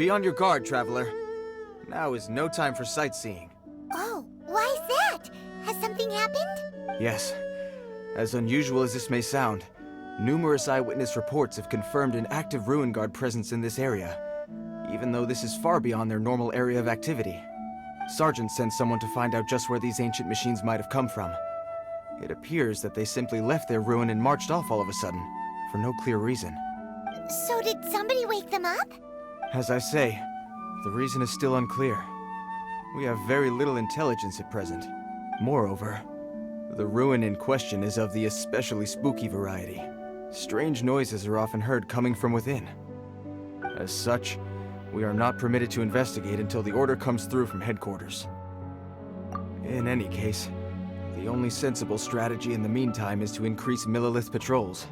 Be on your guard, traveler. Now is no time for sightseeing. Oh, why is that? Has something happened? Yes. As unusual as this may sound, numerous eyewitness reports have confirmed an active Ruin Guard presence in this area, even though this is far beyond their normal area of activity. Sergeant sent someone to find out just where these ancient machines might have come from. It appears that they simply left their ruin and marched off all of a sudden, for no clear reason. So did somebody wake them up? As I say, the reason is still unclear. We have very little intelligence at present. Moreover, the ruin in question is of the especially spooky variety. Strange noises are often heard coming from within. As such, we are not permitted to investigate until the order comes through from headquarters. In any case, the only sensible strategy in the meantime is to increase Millilith patrols.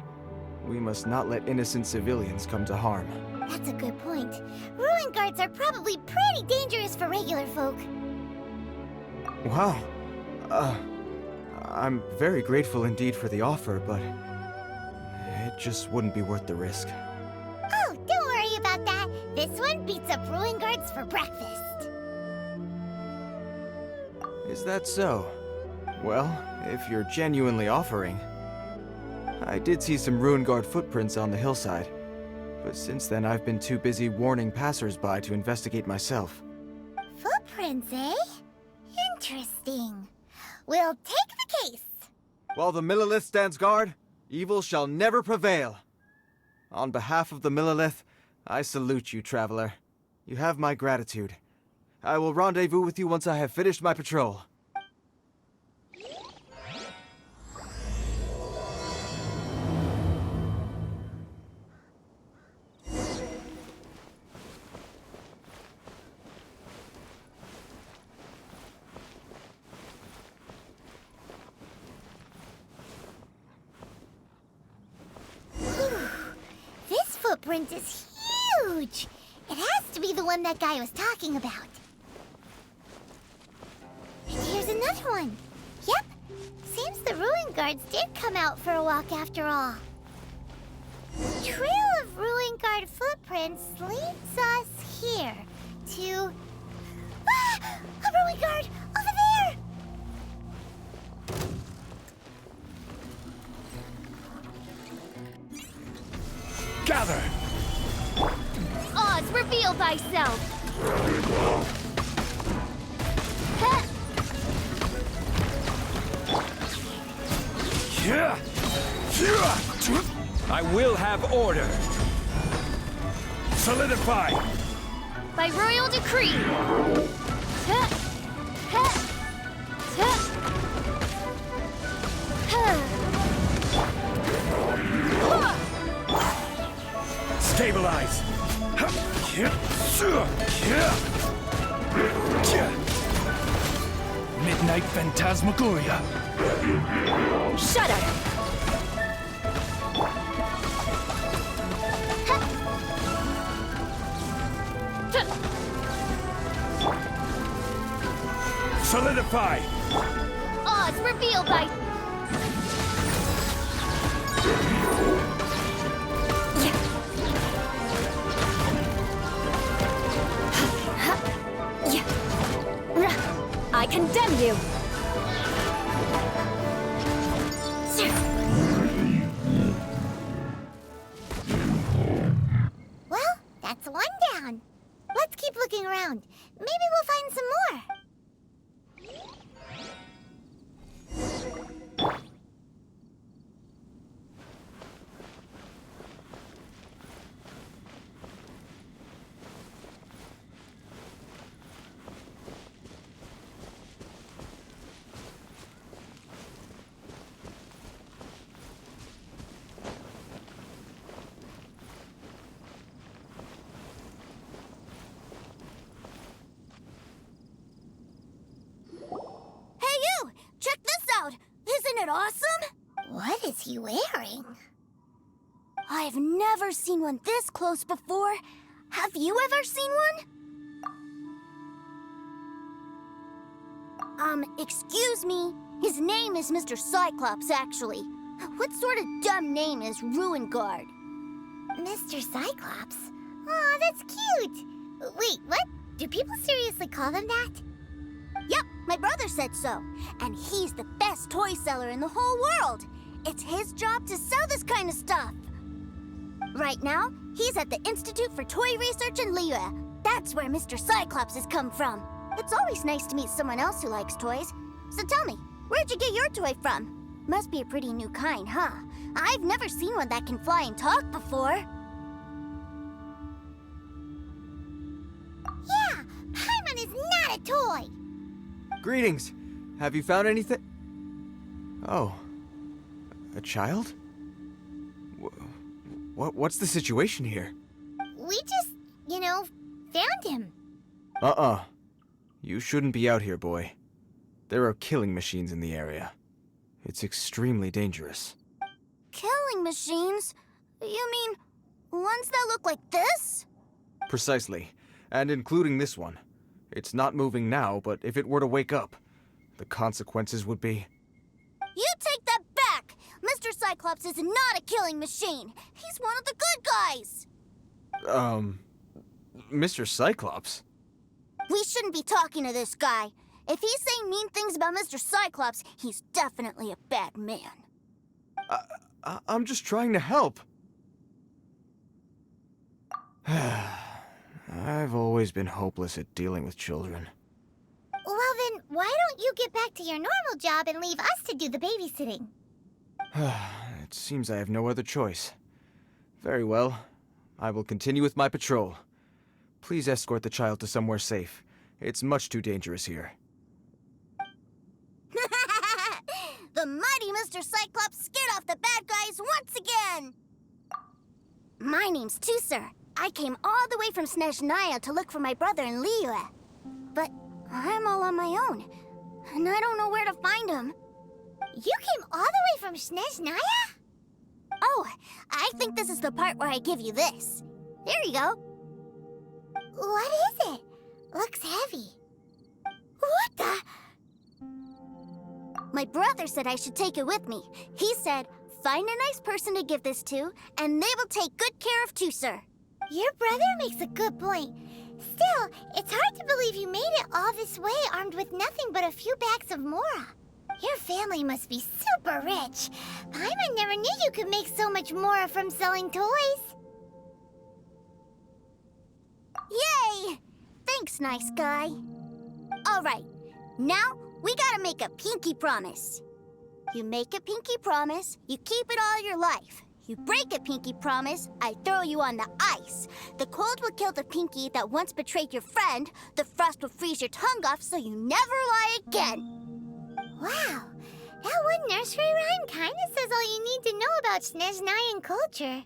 We must not let innocent civilians come to harm. That's a good point. Ruin guards are probably pretty dangerous for regular folk. Wow. I'm very grateful indeed for the offer, but it just wouldn't be worth the risk. Oh, don't worry about that. This one beats up ruin guards for breakfast. Is that so? Well, if you're genuinely offering. I did see some Ruin Guard footprints on the hillside, but since then I've been too busy warning passers-by to investigate myself. Footprints, eh? Interesting. We'll take the case. While the Millilith stands guard, evil shall never prevail. On behalf of the Millilith, I salute you, traveler. You have my gratitude. I will rendezvous with you once I have finished my patrol. This footprint is huge. It has to be the one that guy was talking about. And here's another one. Yep. Seems the Ruin Guards did come out for a walk after all. The trail of Ruin Guard footprints leads us here to... Ah! A Ruin Guard! Over there! Gather! Oz, reveal thyself! Heh! I will have order. Solidify! By royal decree! Heh! Heh! Heh! Huh! Stabilize! Midnight Phantasmagoria! Shudder! Solidify! Oz, reveal thy... I condemn you! Well, that's one down. Let's keep looking around. Maybe we'll find some more. Isn't it awesome? What is he wearing? I've never seen one this close before. Have you ever seen one? Excuse me. His name is Mr. Cyclops, actually. What sort of dumb name is Ruin Guard? Mr. Cyclops? Aw, that's cute. Wait, what? Do people seriously call them that? Yep, my brother said so. And he's the best toy seller in the whole world. It's his job to sell this kind of stuff. Right now, he's at the Institute for Toy Research in Liyue. That's where Mr. Cyclops has come from. It's always nice to meet someone else who likes toys. So tell me, where'd you get your toy from? Must be a pretty new kind, huh? I've never seen one that can fly and talk before. Yeah, Paimon is not a toy! Greetings. Have you found anything? Oh. A child? What's the situation here? We just, found him. Uh-uh. You shouldn't be out here, boy. There are killing machines in the area. It's extremely dangerous. Killing machines? You mean ones that look like this? Precisely. And including this one. It's not moving now, but if it were to wake up, the consequences would be... You take that back! Mr. Cyclops is not a killing machine. He's one of the good guys. Mr. Cyclops? We shouldn't be talking to this guy. If he's saying mean things about Mr. Cyclops, he's definitely a bad man. I'm just trying to help. I've always been hopeless at dealing with children. Well then, why don't you get back to your normal job and leave us to do the babysitting? It seems I have no other choice. Very well. I will continue with my patrol. Please escort the child to somewhere safe. It's much too dangerous here. The mighty Mr. Cyclops scared off the bad guys once again! My name's Tusser. I came all the way from Snezhnaya to look for my brother in Liyue. But I'm all on my own, and I don't know where to find him. You came all the way from Snezhnaya? Oh, I think this is the part where I give you this. Here you go. What is it? Looks heavy. What the? My brother said I should take it with me. He said, find a nice person to give this to, and they will take good care of Tusser. Your brother makes a good point. Still, it's hard to believe you made it all this way armed with nothing but a few bags of Mora. Your family must be super rich. Paimon never knew you could make so much Mora from selling toys. Yay! Thanks, nice guy. All right, now we gotta make a pinky promise. You make a pinky promise, you keep it all your life. You break a pinky promise, I throw you on the ice. The cold will kill the pinky that once betrayed your friend. The frost will freeze your tongue off so you never lie again. Wow, that one nursery rhyme kinda says all you need to know about Snezhnayan culture.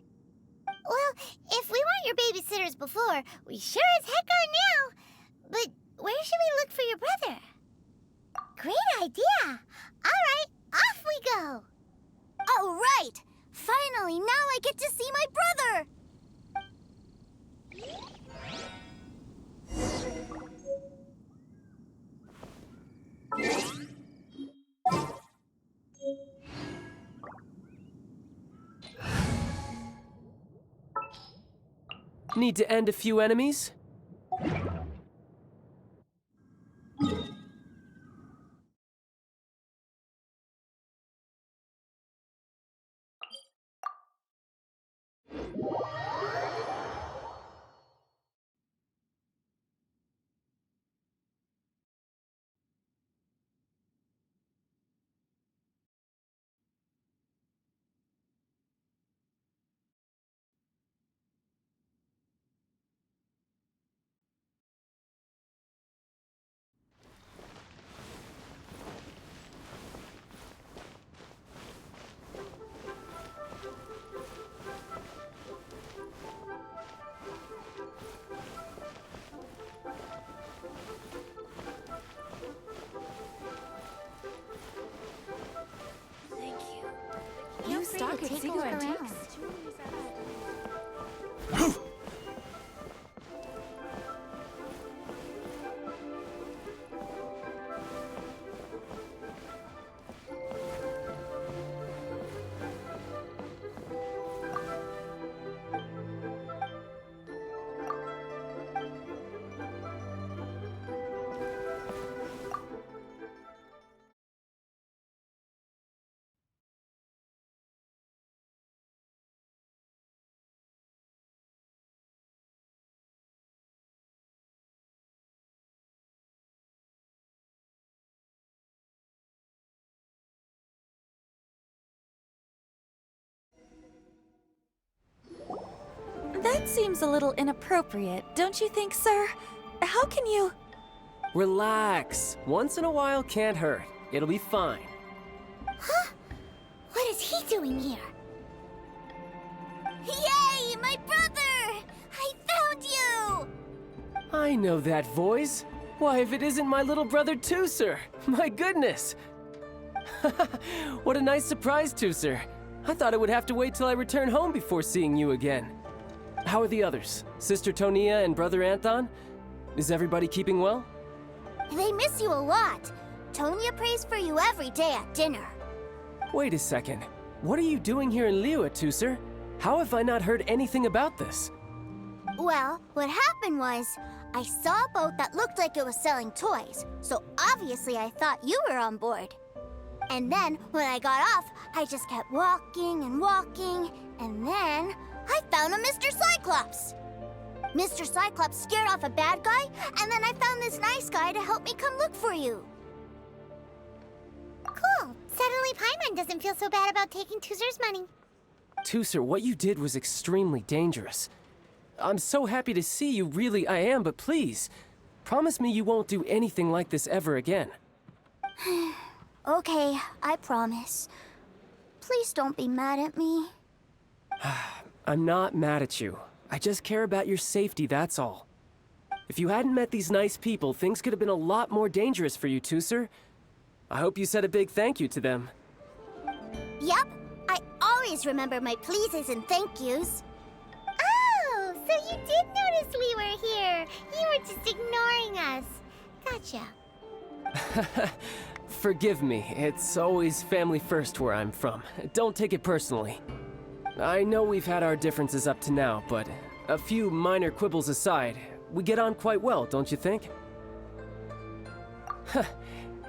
Well, if we weren't your babysitters before, we sure as heck are now. But where should we look for your brother? Great idea! Alright, off we go! All right! Finally, now I get to see my brother! Need to end a few enemies? You stock at Seagull Antiques? That seems a little inappropriate, don't you think, sir? How can you... Relax. Once in a while can't hurt. It'll be fine. Huh? What is he doing here? Yay, my brother! I found you! I know that voice. Why, if it isn't my little brother Tooser! My goodness! What a nice surprise, Tooser. I thought I would have to wait till I return home before seeing you again. How are the others? Sister Tonia and Brother Anthon? Is everybody keeping well? They miss you a lot. Tonya prays for you every day at dinner. Wait a second. What are you doing here in Liyue, Tooser? How have I not heard anything about this? Well, what happened was, I saw a boat that looked like it was selling toys, so obviously I thought you were on board. And then, when I got off, I just kept walking and walking, and then I found a Mr. Cyclops. Mr. Cyclops scared off a bad guy, and then I found this nice guy to help me come look for you. Cool. Suddenly Paimon doesn't feel so bad about taking Tooser's money. Tooser, what you did was extremely dangerous. I'm so happy to see you, really I am, but please, promise me you won't do anything like this ever again. Okay, I promise. Please don't be mad at me. I'm not mad at you. I just care about your safety, that's all. If you hadn't met these nice people, things could have been a lot more dangerous for you, Tooser. I hope you said a big thank you to them. Yep, I always remember my pleases and thank yous. Oh, so you did notice we were here. You were just ignoring us. Gotcha. Forgive me, it's always family first where I'm from. Don't take it personally. I know we've had our differences up to now, but a few minor quibbles aside, we get on quite well, don't you think?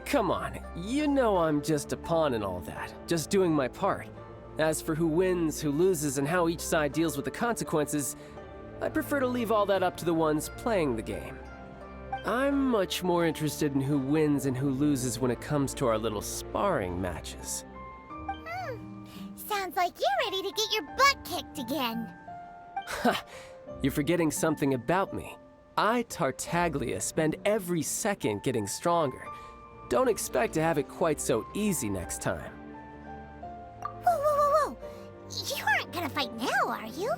Come on, you know I'm just a pawn in all that, just doing my part. As for who wins, who loses, and how each side deals with the consequences, I prefer to leave all that up to the ones playing the game. I'm much more interested in who wins and who loses when it comes to our little sparring matches. Sounds like you're ready to get your butt kicked again. Ha! You're forgetting something about me. I, Tartaglia, spend every second getting stronger. Don't expect to have it quite so easy next time. Whoa, whoa, whoa, whoa! You aren't gonna fight now, are you?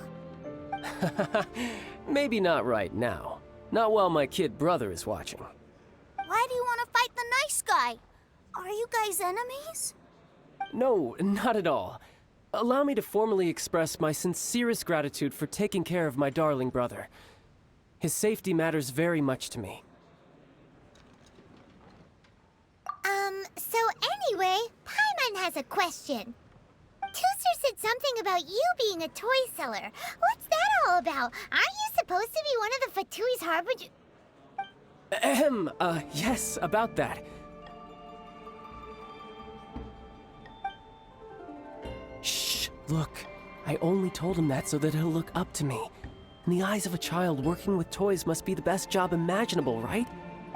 Maybe not right now. Not while my kid brother is watching. Why do you want to fight the nice guy? Are you guys enemies? No, not at all. Allow me to formally express my sincerest gratitude for taking care of my darling brother. His safety matters very much to me. So anyway, Paimon has a question. Tooser said something about you being a toy seller. What's that all about? Aren't you supposed to be one of the Fatui's harbinger? Yes, about that. Shh, look. I only told him that so that he'll look up to me. In the eyes of a child, working with toys must be the best job imaginable, right?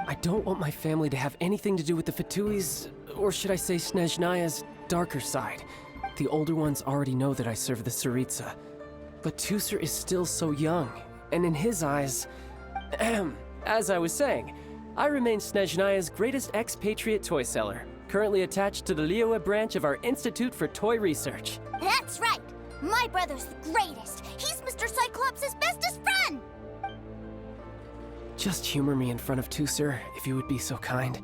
I don't want my family to have anything to do with the Fatui's, or should I say Snezhnaya's, darker side. The older ones already know that I serve the Tsaritsa. But Tooser is still so young, and in his eyes... As I was saying, I remain Snezhnaya's greatest expatriate toy seller, currently attached to the Liyue branch of our Institute for Toy Research. That's right! My brother's the greatest! He's Mr. Cyclops' bestest friend! Just humor me in front of Tooser, if you would be so kind.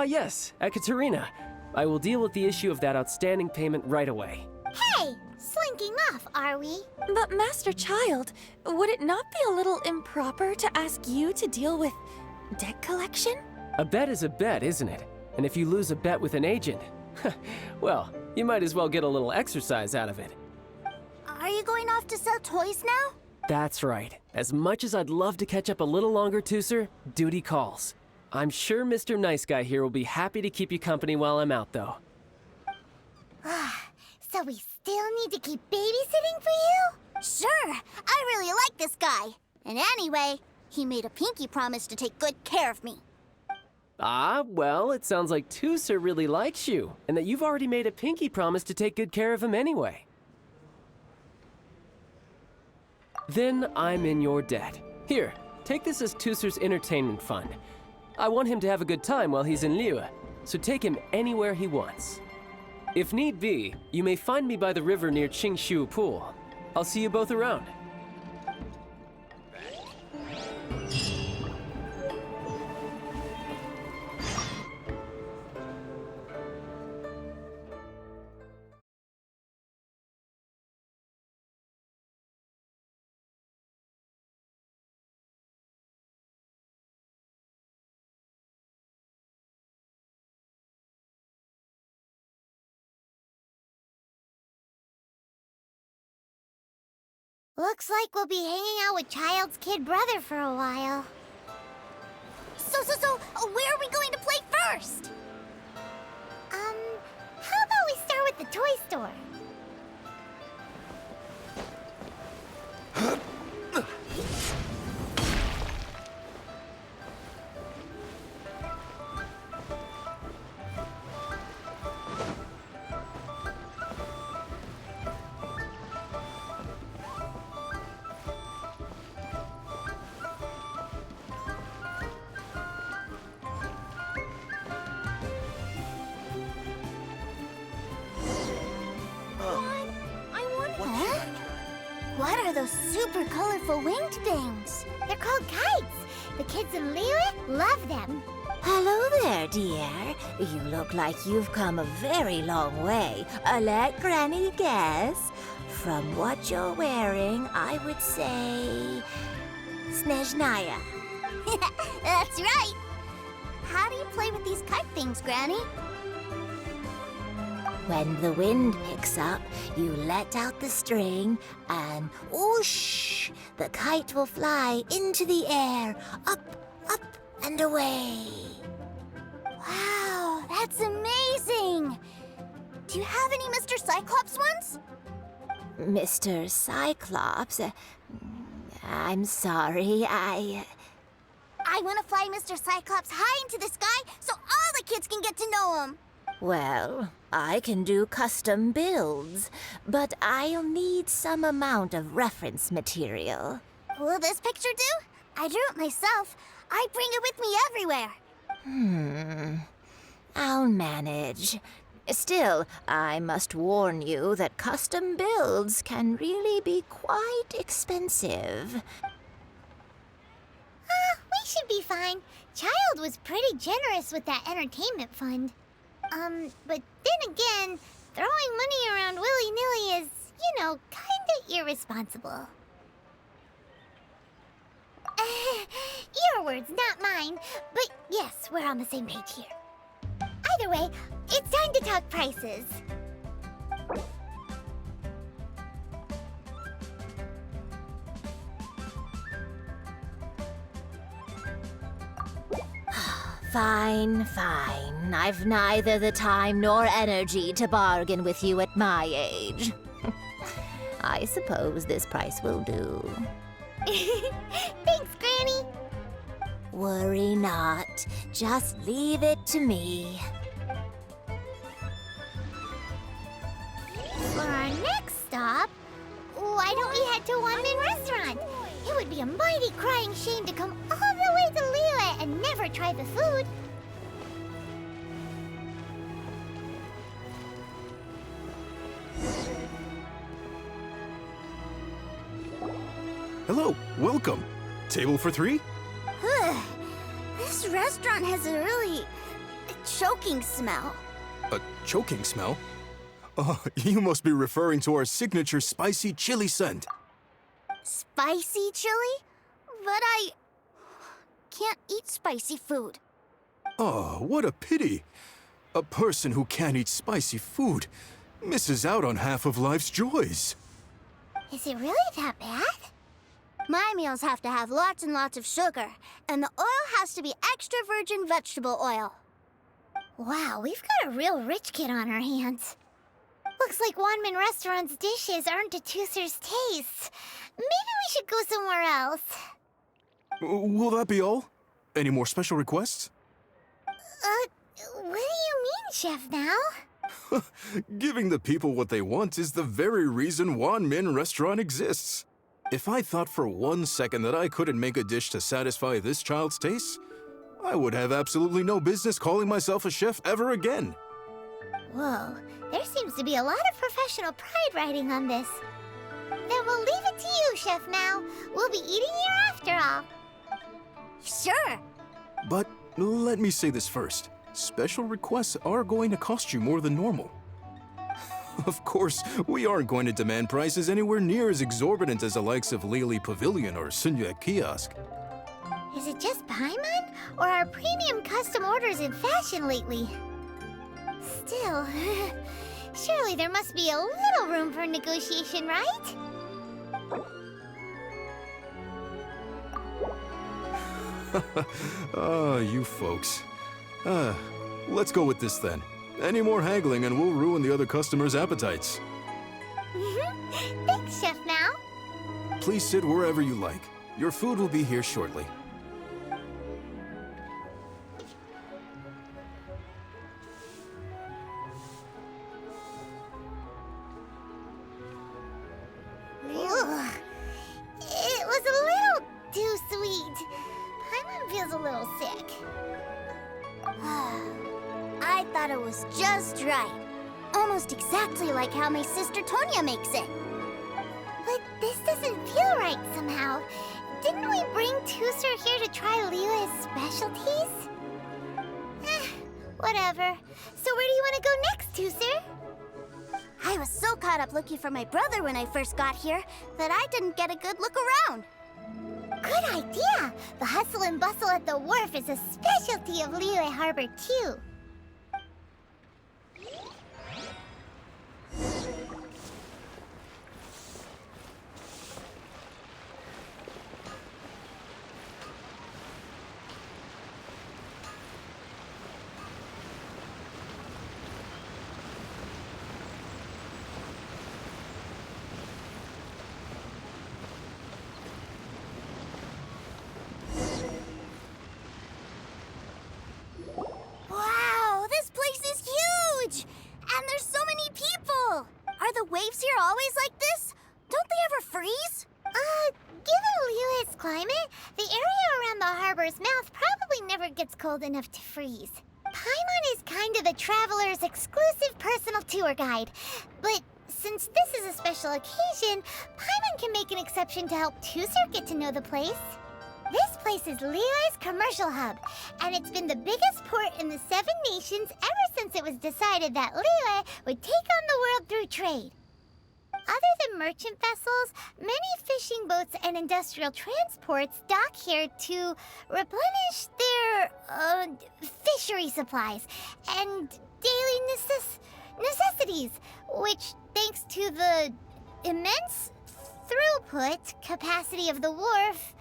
Yes, Ekaterina. I will deal with the issue of that outstanding payment right away. Hey! Slinking off, are we? But Master Childe, would it not be a little improper to ask you to deal with debt collection? A bet is a bet, isn't it? And if you lose a bet with an agent, well, you might as well get a little exercise out of it. Are you going off to sell toys now? That's right. As much as I'd love to catch up a little longer, Tooser, duty calls. I'm sure Mr. Nice Guy here will be happy to keep you company while I'm out, though. So we still need to keep babysitting for you? Sure, I really like this guy. And anyway, he made a pinky promise to take good care of me. Ah, well, it sounds like Tooser really likes you, and that you've already made a pinky promise to take good care of him anyway. Then I'm in your debt. Here, take this as Tusser's entertainment fund. I want him to have a good time while he's in Liyue, so take him anywhere he wants. If need be, you may find me by the river near Qingshu Pool. I'll see you both around. Looks like we'll be hanging out with Childe's kid brother for a while. So, where are we going to play first? How about we start with the toy store? What are those super colorful winged things? They're called kites. The kids in Liyue love them. Hello there, dear. You look like you've come a very long way. Let Granny guess. From what you're wearing, I would say... Snezhnaya. That's right. How do you play with these kite things, Granny? When the wind picks up, you let out the string and whoosh! The kite will fly into the air, up, and away. Wow, that's amazing! Do you have any Mr. Cyclops ones? Mr. Cyclops, I'm sorry, I want to fly Mr. Cyclops high into the sky so all the kids can get to know him. Well, I can do custom builds, but I'll need some amount of reference material. Will this picture do? I drew it myself. I bring it with me everywhere. I'll manage. Still, I must warn you that custom builds can really be quite expensive. We should be fine. Childe was pretty generous with that entertainment fund. But then again, throwing money around willy-nilly is, kinda irresponsible. Your words, not mine. But yes, we're on the same page here. Either way, it's time to talk prices. Fine. I've neither the time nor energy to bargain with you at my age. I suppose this price will do. Thanks, Granny. Worry not. Just leave it to me. For our next stop, why don't we head to Wanmin Restaurant? It would be a mighty crying shame to come all the way to Liyue and never try the food. Hello, welcome. Table for three? This restaurant has a really choking smell. A choking smell? Oh, you must be referring to our signature spicy chili scent. Spicy chili? But I can't eat spicy food. Oh, what a pity. A person who can't eat spicy food misses out on half of life's joys. Is it really that bad? My meals have to have lots and lots of sugar, and the oil has to be extra virgin vegetable oil. Wow, we've got a real rich kid on our hands. Looks like Wanmin Restaurant's dishes aren't to Tusser's taste. Maybe we should go somewhere else. Will that be all? Any more special requests? What do you mean, Chef now? Giving the people what they want is the very reason Wanmin Restaurant exists. If I thought for 1 second that I couldn't make a dish to satisfy this child's tastes, I would have absolutely no business calling myself a chef ever again. Whoa, there seems to be a lot of professional pride riding on this. Then we'll leave it to you, Chef Mao. We'll be eating here after all. Sure. But let me say this first. Special requests are going to cost you more than normal. Of course, we aren't going to demand prices anywhere near as exorbitant as the likes of Lily Pavilion or Sunyue Kiosk. Is it just Paimon, or are premium custom orders in fashion lately? Still, surely there must be a little room for negotiation, right? You folks. Let's go with this then. Any more haggling and we'll ruin the other customers' appetites. Thanks, Chef Mao. Please sit wherever you like. Your food will be here shortly. Ugh. It was a little too sweet. Paimon feels a little sick. I thought it was just right. Almost exactly like how my sister Tonya makes it. But this doesn't feel right somehow. Didn't we bring Tusser here to try Liyue's specialties? Whatever. So where do you want to go next, Tusser? I was so caught up looking for my brother when I first got here that I didn't get a good look around. Good idea! The hustle and bustle at the wharf is a specialty of Liyue Harbor, too. Wow, this place is huge! And there's so many people! Are the waves here always like this? Don't they ever freeze? Given Liyue's climate, the area around the harbor's mouth probably never gets cold enough to freeze. Paimon is kind of the traveler's exclusive personal tour guide. But since this is a special occasion, Paimon can make an exception to help Tusser get to know the place. This place is Liyue's commercial hub, and it's been the biggest port in the 7 nations ever since it was decided that Liyue would take on the world through trade. Other than merchant vessels, many fishing boats and industrial transports dock here to replenish their, fishery supplies and daily necessities, which, thanks to the immense throughput capacity of the wharf,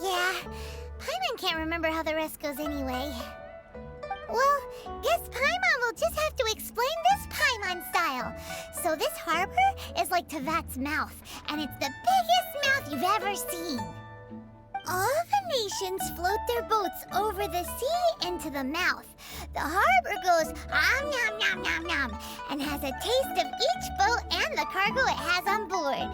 yeah, Paimon can't remember how the rest goes anyway. Well, guess Paimon will just have to explain this Paimon style. So this harbor is like Tevat's mouth, and it's the biggest mouth you've ever seen. All the nations float their boats over the sea into the mouth. The harbor goes nom nom nom nom and has a taste of each boat and the cargo it has on board.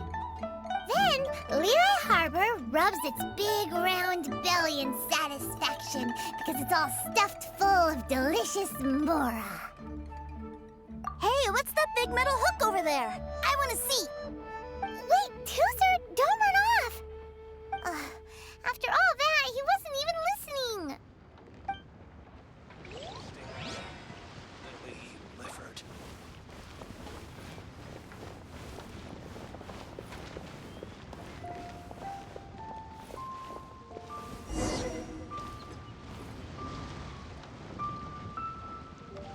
Then, Liyue Harbor rubs its big round belly in satisfaction because it's all stuffed full of delicious mora. Hey, what's that big metal hook over there? I want to see. Wait, Tusser, don't run off! After all that, he wasn't even listening.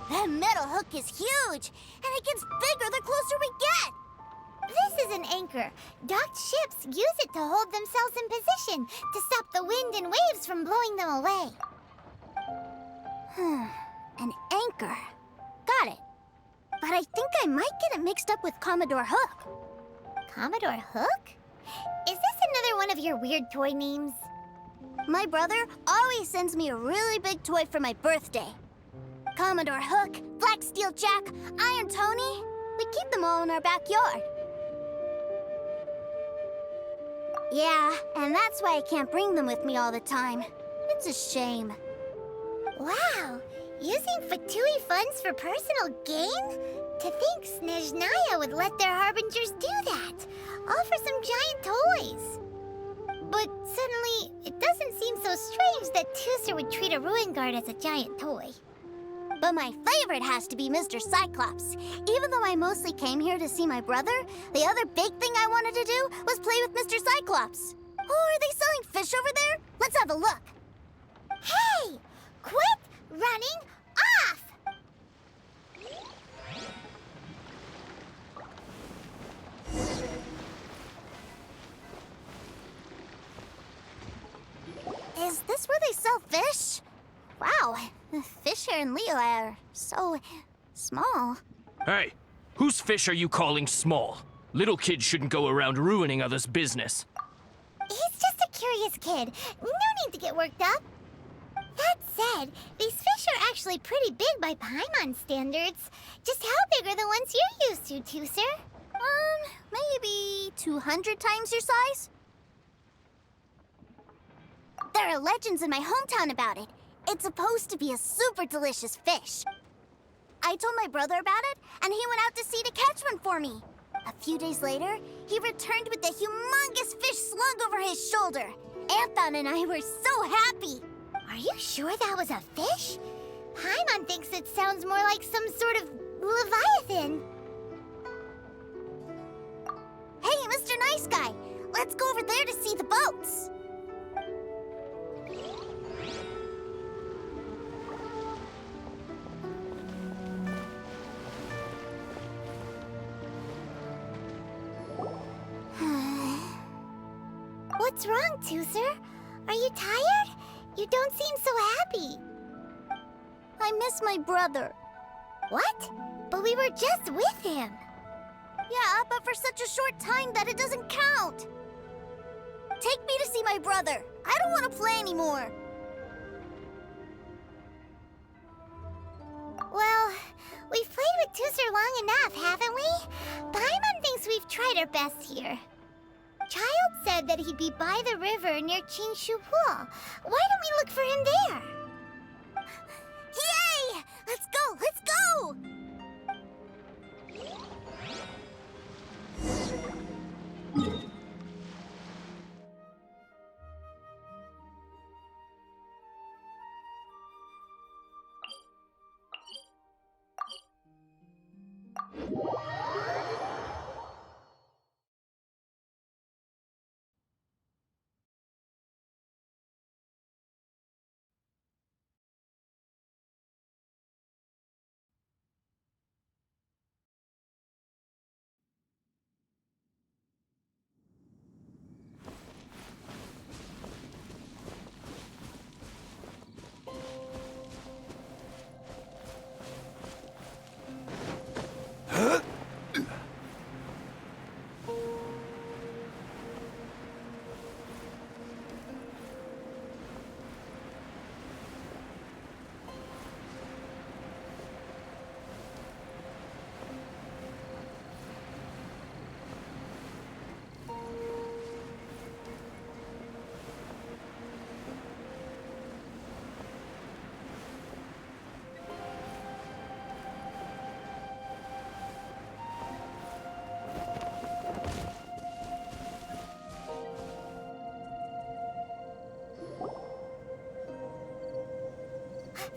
That metal hook is huge, and it gets bigger the closer we get. This is an anchor. Docked ships use it to hold themselves in position to stop the wind and waves from blowing them away. An anchor. Got it. But I think I might get it mixed up with Commodore Hook. Commodore Hook? Is this another one of your weird toy names? My brother always sends me a really big toy for my birthday. Commodore Hook, Black Steel Jack, Iron Tony. We keep them all in our backyard. Yeah, and that's why I can't bring them with me all the time. It's a shame. Wow, using Fatui funds for personal gain? To think Snezhnaya would let their harbingers do that, all for some giant toys. But suddenly, it doesn't seem so strange that Tooser would treat a ruin guard as a giant toy. But my favorite has to be Mr. Cyclops. Even though I mostly came here to see my brother, the other big thing I wanted to do was play with Mr. Cyclops. Oh, are they selling fish over there? Let's have a look. Hey! Quit running off! Is this where they sell fish? Wow, the fish here in Leo are so small. Hey, whose fish are you calling small? Little kids shouldn't go around ruining others' business. He's just a curious kid. No need to get worked up. That said, these fish are actually pretty big by Paimon standards. Just how big are the ones you're used to, Tooser? Maybe 200 times your size? There are legends in my hometown about it. It's supposed to be a super delicious fish. I told my brother about it, and he went out to sea to catch one for me. A few days later, he returned with a humongous fish slung over his shoulder. Anthon and I were so happy. Are you sure that was a fish? Paimon thinks it sounds more like some sort of leviathan. Hey, Mr. Nice Guy, let's go over there to see the boats. What's wrong, Tooser? Are you tired? You don't seem so happy. I miss my brother. What? But we were just with him. Yeah, but for such a short time that it doesn't count. Take me to see my brother. I don't want to play anymore. Well, we've played with Tooser long enough, haven't we? Paimon thinks we've tried our best here. Childe said that he'd be by the river near Qingshu Pool. Why don't we look for him there? Yay! Let's go! Let's go!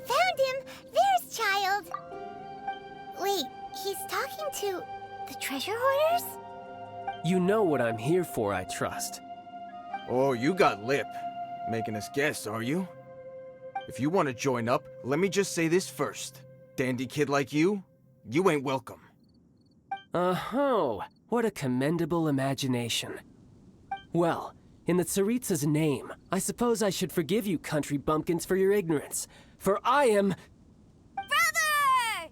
Found him! There's Childe! Wait, he's talking to the treasure hoarders? You know what I'm here for, I trust. Oh, you got lip. Making us guess, are you? If you want to join up, let me just say this first. Dandy kid like you ain't welcome. Oh, what a commendable imagination. Well, in the Tsaritsa's name, I suppose I should forgive you country bumpkins for your ignorance, for I am... Brother!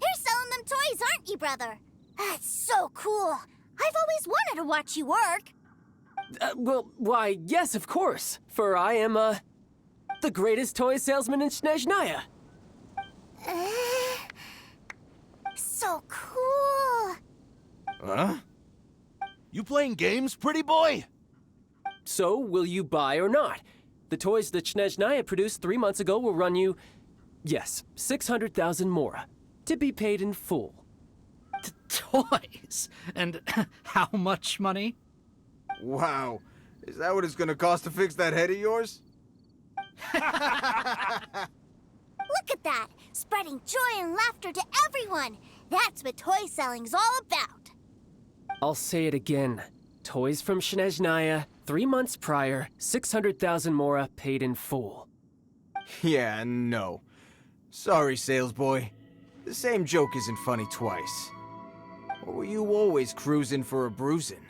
You're selling them toys, aren't you, brother? That's so cool. I've always wanted to watch you work. Well, why, yes, of course, for I am, the greatest toy salesman in Snezhnaya. So cool. Huh? You playing games, pretty boy? So, will you buy or not? The toys that Snezhnaya produced 3 months ago will run you, yes, 600,000 mora, to be paid in full. Toys? And how much money? Wow. Is that what it's gonna cost to fix that head of yours? Look at that! Spreading joy and laughter to everyone! That's what toy selling's all about! I'll say it again. Toys from Snezhnaya, 3 months prior, 600,000 mora paid in full. Yeah, no. Sorry, salesboy. The same joke isn't funny twice. Or were you always cruising for a bruising?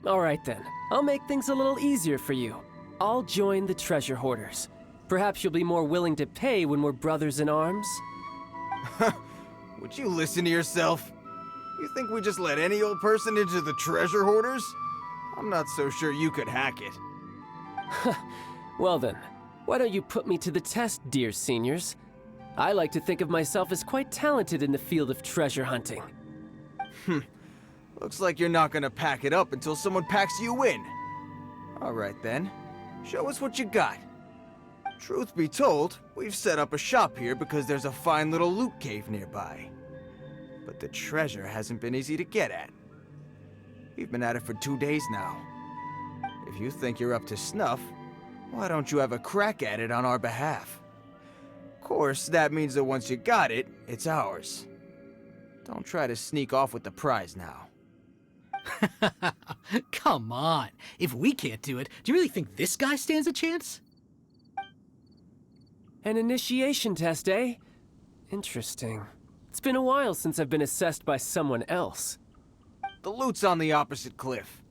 All right then, I'll make things a little easier for you. I'll join the treasure hoarders. Perhaps you'll be more willing to pay when we're brothers in arms? Would you listen to yourself? You think we just let any old person into the treasure hoarders? I'm not so sure you could hack it. Well then, why don't you put me to the test, dear seniors? I like to think of myself as quite talented in the field of treasure hunting. Looks like you're not gonna pack it up until someone packs you in. Alright then, show us what you got. Truth be told, we've set up a shop here because there's a fine little loot cave nearby. But the treasure hasn't been easy to get at. We've been at it for 2 days now. If you think you're up to snuff, why don't you have a crack at it on our behalf? Of course, that means that once you got it, it's ours. Don't try to sneak off with the prize now. Come on. If we can't do it, do you really think this guy stands a chance? An initiation test, eh? Interesting. It's been a while since I've been assessed by someone else. The loot's on the opposite cliff.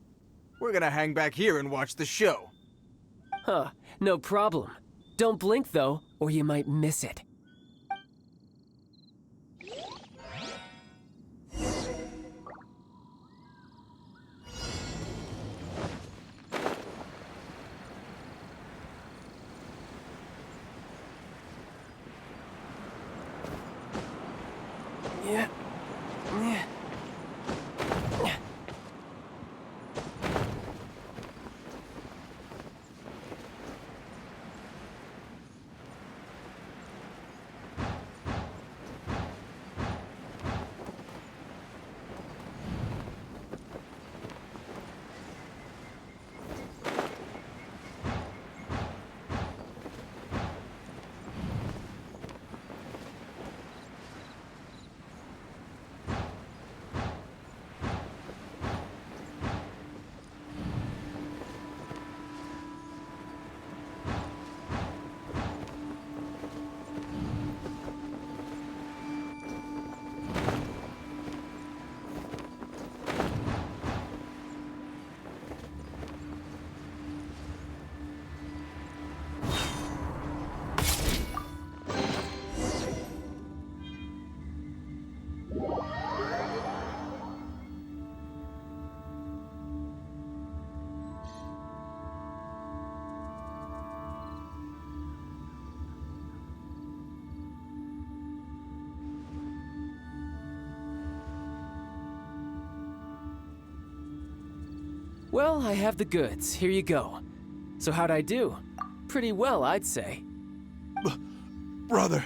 We're gonna hang back here and watch the show. Huh, no problem. Don't blink though, or you might miss it. Yeah. Yeah. Well, I have the goods. Here you go. So how'd I do? Pretty well, I'd say. Brother,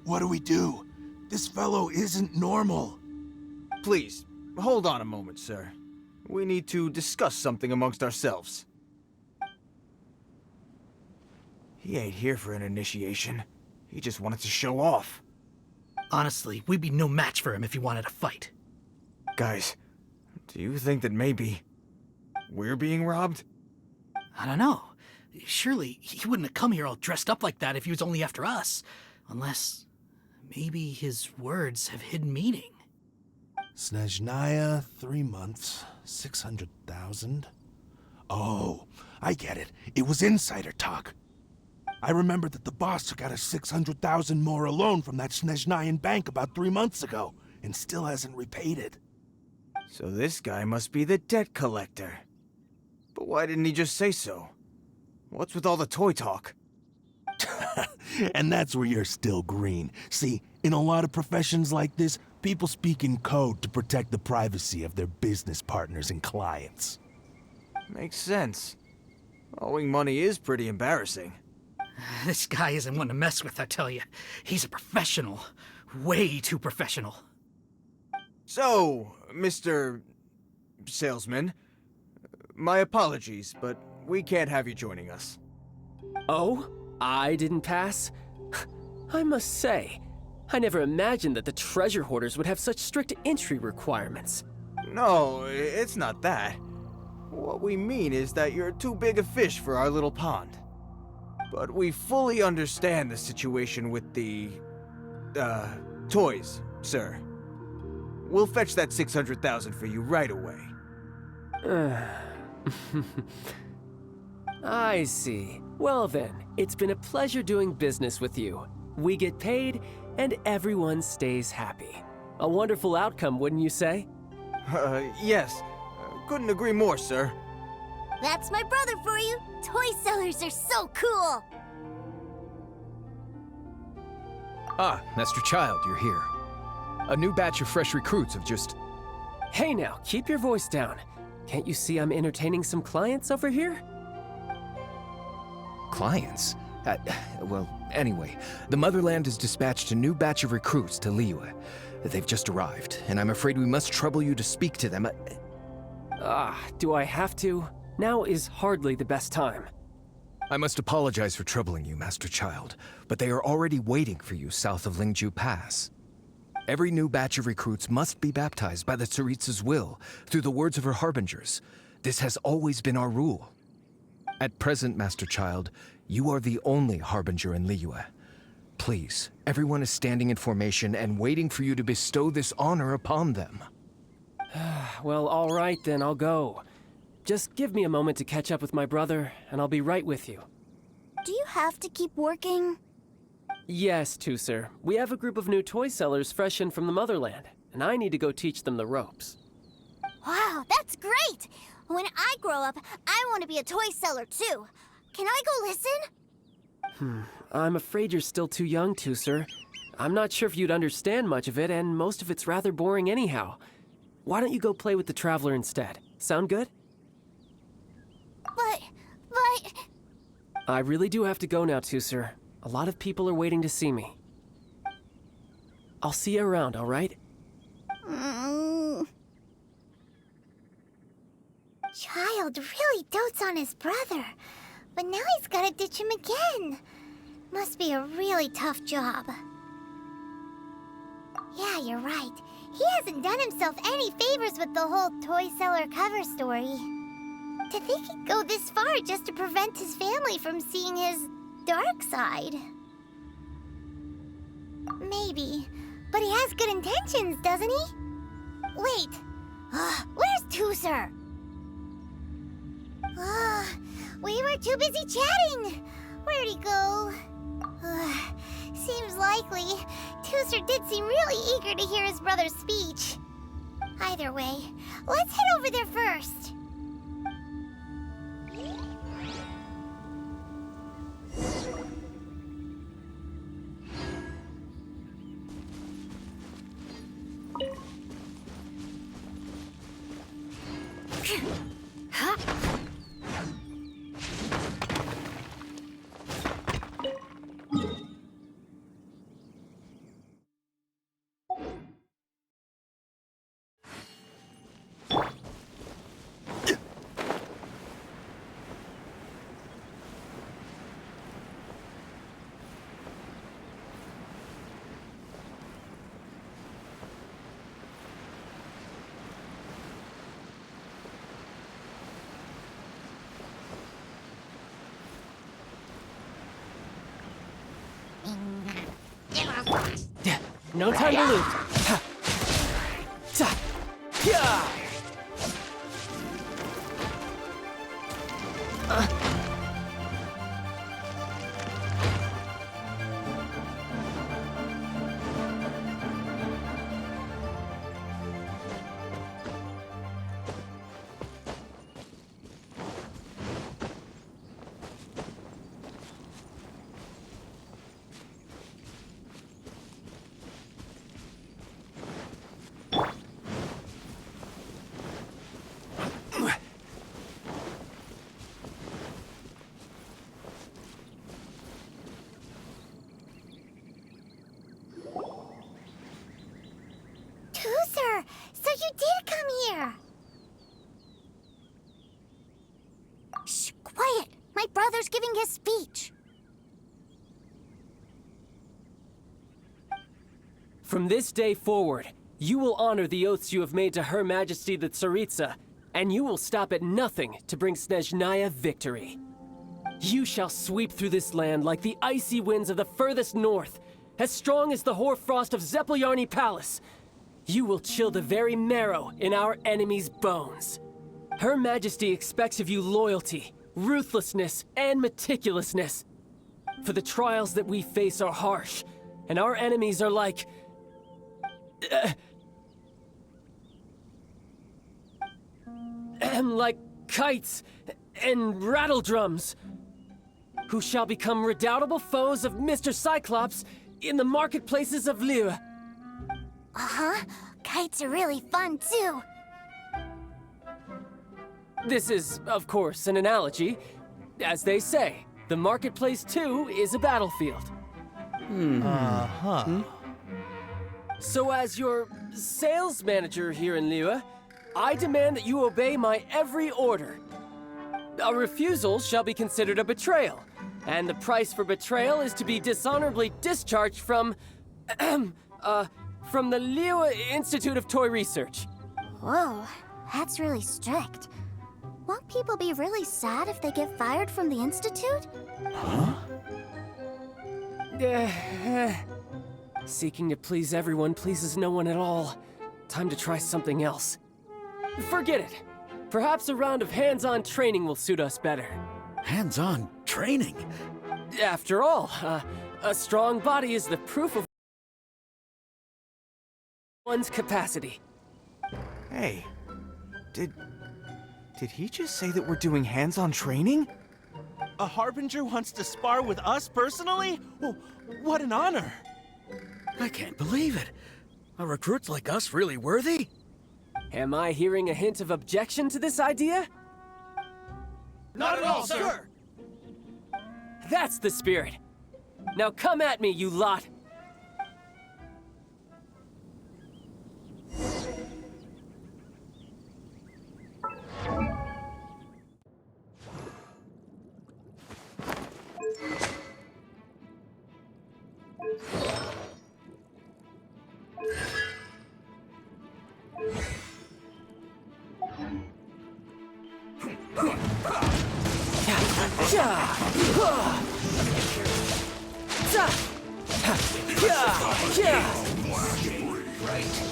what do we do? This fellow isn't normal. Please, hold on a moment, sir. We need to discuss something amongst ourselves. He ain't here for an initiation. He just wanted to show off. Honestly, we'd be no match for him if he wanted to fight. Guys, do you think that maybe we're being robbed? I don't know. Surely he wouldn't have come here all dressed up like that if he was only after us. Unless maybe his words have hidden meaning. Snezhnaya, 3 months, 600,000. Oh, I get it. It was insider talk. I remember that the boss took out a 600,000 more loan from that Snezhnayan bank about 3 months ago, and still hasn't repaid it. So this guy must be the debt collector. But why didn't he just say so? What's with all the toy talk? And that's where you're still green. See, In a lot of professions like this, people speak in code to protect the privacy of their business partners and clients. Makes sense. Owing money is pretty embarrassing. This guy isn't one to mess with, I tell you. He's a professional. Way too professional. So, Mr. Salesman, my apologies, but we can't have you joining us. Oh? I didn't pass? I must say, I never imagined that the treasure hoarders would have such strict entry requirements. No, it's not that. What we mean is that you're too big a fish for our little pond. But we fully understand the situation with the, toys, sir. We'll fetch that 600,000 for you right away. I see. Well then, it's been a pleasure doing business with you. We get paid, and everyone stays happy. A wonderful outcome, wouldn't you say? Yes. Couldn't agree more, sir. That's my brother for you. Toy sellers are so cool. Ah, Master Childe, you're here. A new batch of fresh recruits have just... Hey now, keep your voice down. Can't you see I'm entertaining some clients over here? Clients? Well, anyway, the Motherland has dispatched a new batch of recruits to Liyue. They've just arrived, and I'm afraid we must trouble you to speak to them. Do I have to? Now is hardly the best time. I must apologize for troubling you, Master Childe, but they are already waiting for you south of Lingju Pass. Every new batch of recruits must be baptized by the Tsaritsa's will, through the words of her harbingers. This has always been our rule. At present, Master Childe, you are the only harbinger in Liyue. Please, everyone is standing in formation and waiting for you to bestow this honor upon them. Well, all right then, I'll go. Just give me a moment to catch up with my brother, and I'll be right with you. Do you have to keep working? Yes, sir. We have a group of new toy sellers fresh in from the Motherland, and I need to go teach them the ropes. Wow, that's great! When I grow up, I want to be a toy seller too. Can I go listen? I'm afraid you're still too young, sir. I'm not sure if you'd understand much of it, and most of it's rather boring anyhow. Why don't you go play with the Traveler instead? Sound good? But... I really do have to go now, sir. A lot of people are waiting to see me. I'll see you around, all right? Childe really dotes on his brother, but now he's gotta ditch him again. Must be a really tough job. Yeah, you're right. He hasn't done himself any favors with the whole toy seller cover story. To think he'd go this far just to prevent his family from seeing his dark side. Maybe, but he has good intentions, doesn't he? Wait, where's Tooser? We were too busy chatting. Where'd he go? Seems likely. Tooser did seem really eager to hear his brother's speech. Either way, let's head over there first. No time to lose. Ha. Ta. Yeah. Professor! So you did come here! Shh, quiet! My brother's giving his speech. From this day forward, you will honor the oaths you have made to Her Majesty the Tsaritsa, and you will stop at nothing to bring Snezhnaya victory. You shall sweep through this land like the icy winds of the furthest north, as strong as the hoarfrost of Zeppeljärni Palace. You will chill the very marrow in our enemies' bones. Her Majesty expects of you loyalty, ruthlessness, and meticulousness. For the trials that we face are harsh, and our enemies are like... like kites and rattledrums, who shall become redoubtable foes of Mr. Cyclops in the marketplaces of Liyue. Uh-huh. Kites are really fun, too. This is, of course, an analogy. As they say, the marketplace, too, is a battlefield. So as your sales manager here in Liyue, I demand that you obey my every order. A refusal shall be considered a betrayal, and the price for betrayal is to be dishonorably discharged from the Liyue Institute of Toy Research. Whoa, that's really strict. Won't people be really sad if they get fired from the Institute? Seeking to please everyone pleases no one at all. Time to try something else. Forget it. Perhaps a round of hands-on training will suit us better. Hands-on training? After all, a strong body is the proof of one's capacity. Hey, did he just say that we're doing hands-on training? A Harbinger wants to spar with us personally? Oh, what an honor! I can't believe it. Are recruits like us really worthy? Am I hearing a hint of objection to this idea? Not at all, sir! That's the spirit. Now come at me, you lot!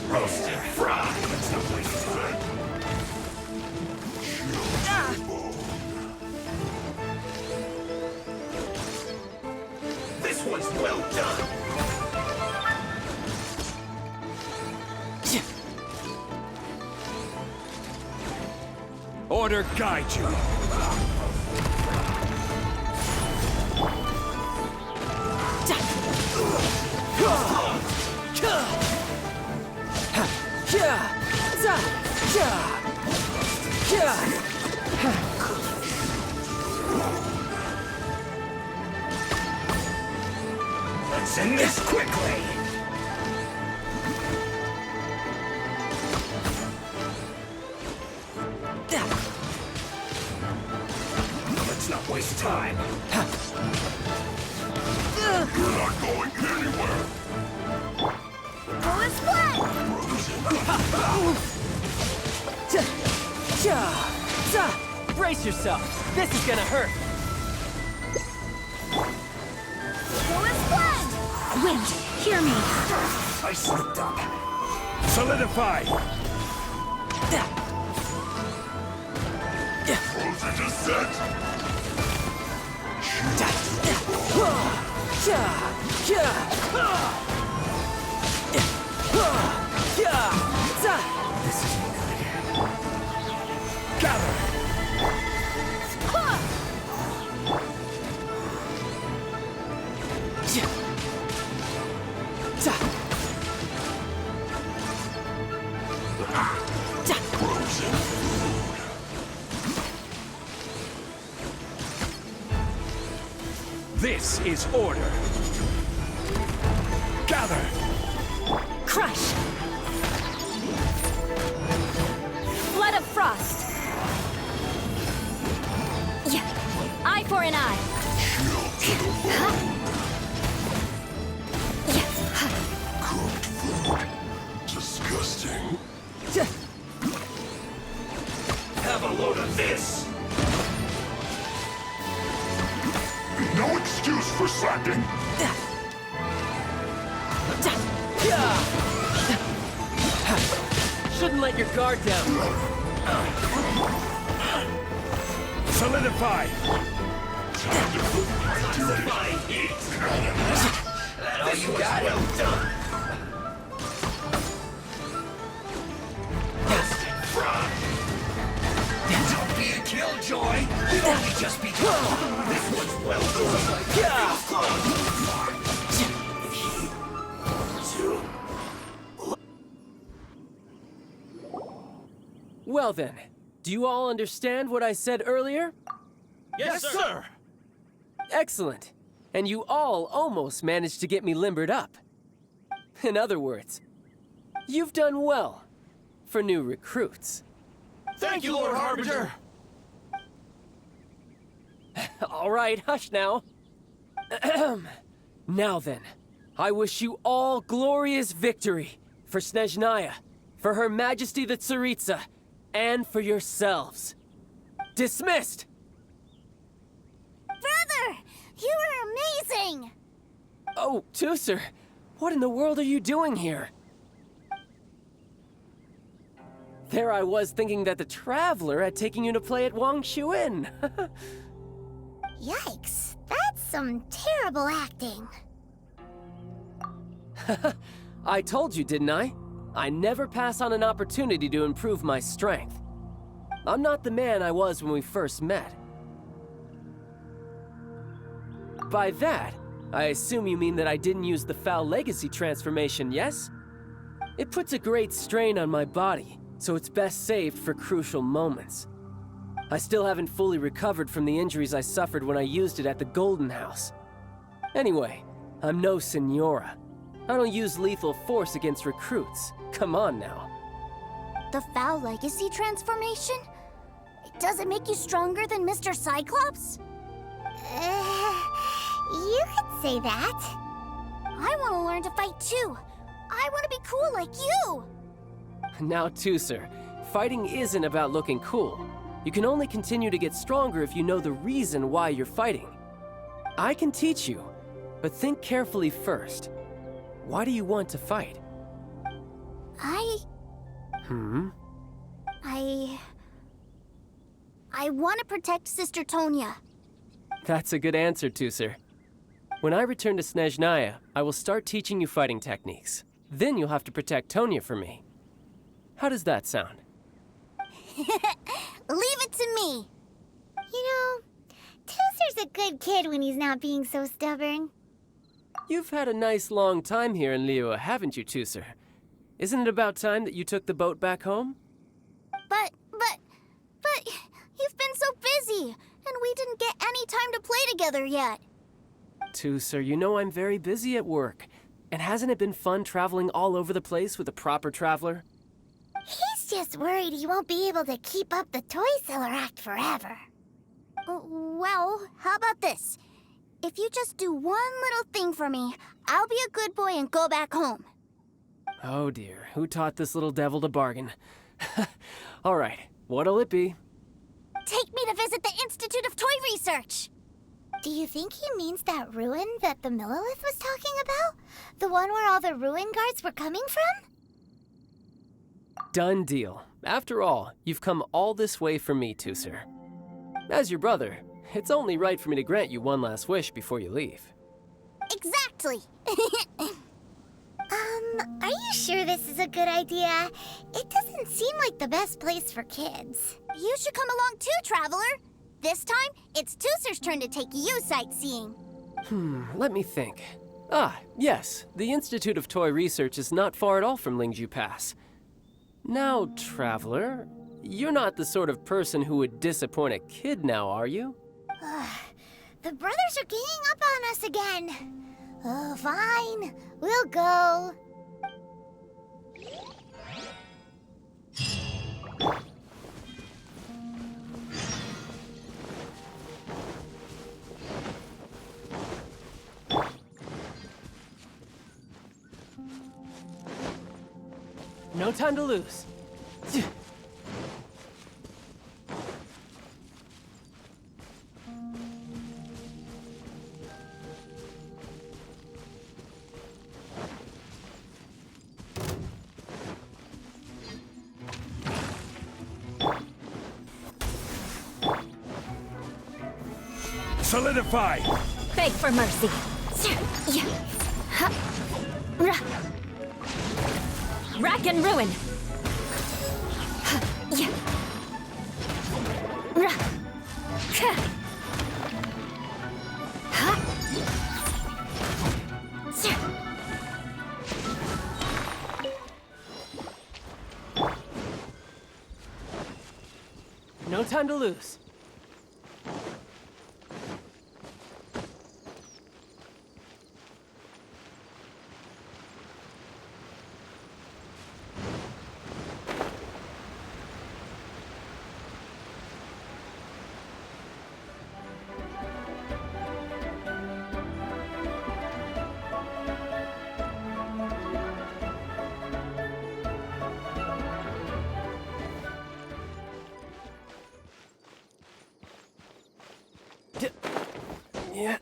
Roasted fried. This one's well done. Order guide you. Let's end this quickly. Let's not waste time. You're not going anywhere. Full splat! Brace yourself. This is gonna hurt. Full splat! Wait, hear me. I slipped up. Solidify. Frozen to set. This isn't good. Gather. This is order. Gather. Crush! and I. Cooked food. Disgusting. Have a load of this! No excuse for slacking. Shouldn't let your guard down. Solidify. Time to put my heat! That all you got? Well done! Don't be a killjoy! We've only just begun! This one's well Well then, do you all understand what I said earlier? Yes, sir! Excellent. And you all almost managed to get me limbered up. In other words, you've done well for new recruits. Thank you, Lord Harbinger! All right, hush now. Now then, I wish you all glorious victory for Snezhnaya, for Her Majesty the Tsaritsa, and for yourselves. Dismissed! Brother, you are amazing! Oh, Tusser, what in the world are you doing here? There I was thinking that the Traveler had taken you to play at Wang Shuin. Yikes, that's some terrible acting. I told you, didn't I? I never pass on an opportunity to improve my strength. I'm not the man I was when we first met. By that, I assume you mean that I didn't use the Foul Legacy transformation, yes? It puts a great strain on my body, so it's best saved for crucial moments. I still haven't fully recovered from the injuries I suffered when I used it at the Golden House. Anyway, I'm no Senora. I don't use lethal force against recruits. Come on now. The Foul Legacy transformation? Does it make you stronger than Mr. Cyclops? You could say that. I want to learn to fight too. I want to be cool like you. Now, Tusser, fighting isn't about looking cool. You can only continue to get stronger if you know the reason why you're fighting. I can teach you, but think carefully first. Why do you want to fight? I want to protect Sister Tonya. That's a good answer, Tusser. When I return to Snezhnaya, I will start teaching you fighting techniques. Then you'll have to protect Tonya for me. How does that sound? Leave it to me. You know, Tusser's a good kid when he's not being so stubborn. You've had a nice long time here in Liyue, haven't you, Tusser? Isn't it about time that you took the boat back home? But you've been so busy, and we didn't get any time to play together yet. Tusser, you know I'm very busy at work. And hasn't it been fun traveling all over the place with a proper traveler? He's just worried he won't be able to keep up the Toy Seller Act forever. Well, how about this? If you just do one little thing for me, I'll be a good boy and go back home. Oh dear, who taught this little devil to bargain? All right, what'll it be? Take me to visit the Institute of Toy Research. Do you think he means that ruin that the Millilith was talking about? The one where all the ruin guards were coming from? Done deal. After all, you've come all this way for me, Tusser. As your brother, it's only right for me to grant you one last wish before you leave. Exactly. Are you sure this is a good idea? It doesn't seem like the best place for kids. You should come along too, Traveler. This time, it's Tusser's turn to take you sightseeing. Let me think. Yes, the Institute of Toy Research is not far at all from Lingju Pass. Now, Traveler, you're not the sort of person who would disappoint a kid now, are you? The brothers are ganging up on us again. Oh, fine. We'll go. No time to lose. Solidify! Beg for mercy. Rack and ruin. No time to lose. Yeah.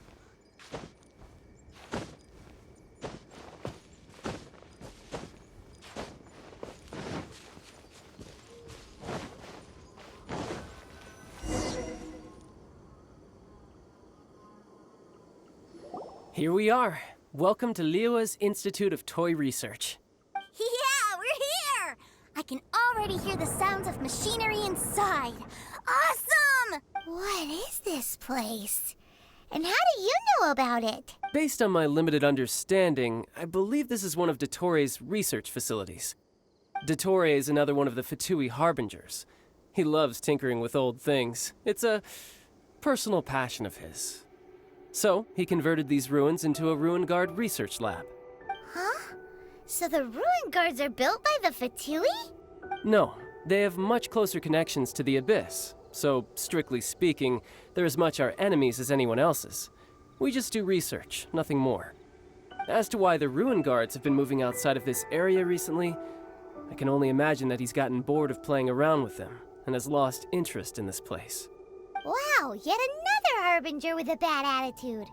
Here we are. Welcome to Liyue's Institute of Toy Research. Yeah, we're here! I can already hear the sounds of machinery inside. Awesome! What is this place? And how do you know about it? Based on my limited understanding, I believe this is one of Dottoro's research facilities. Dottore is another one of the Fatui Harbingers. He loves tinkering with old things. It's a personal passion of his. So, he converted these ruins into a Ruin Guard research lab. Huh? So the ruin guards are built by the Fatui? No, they have much closer connections to the Abyss. So, strictly speaking, they're as much our enemies as anyone else's. We just do research, nothing more. As to why the Ruin Guards have been moving outside of this area recently, I can only imagine that he's gotten bored of playing around with them and has lost interest in this place. Wow, yet another Harbinger with a bad attitude.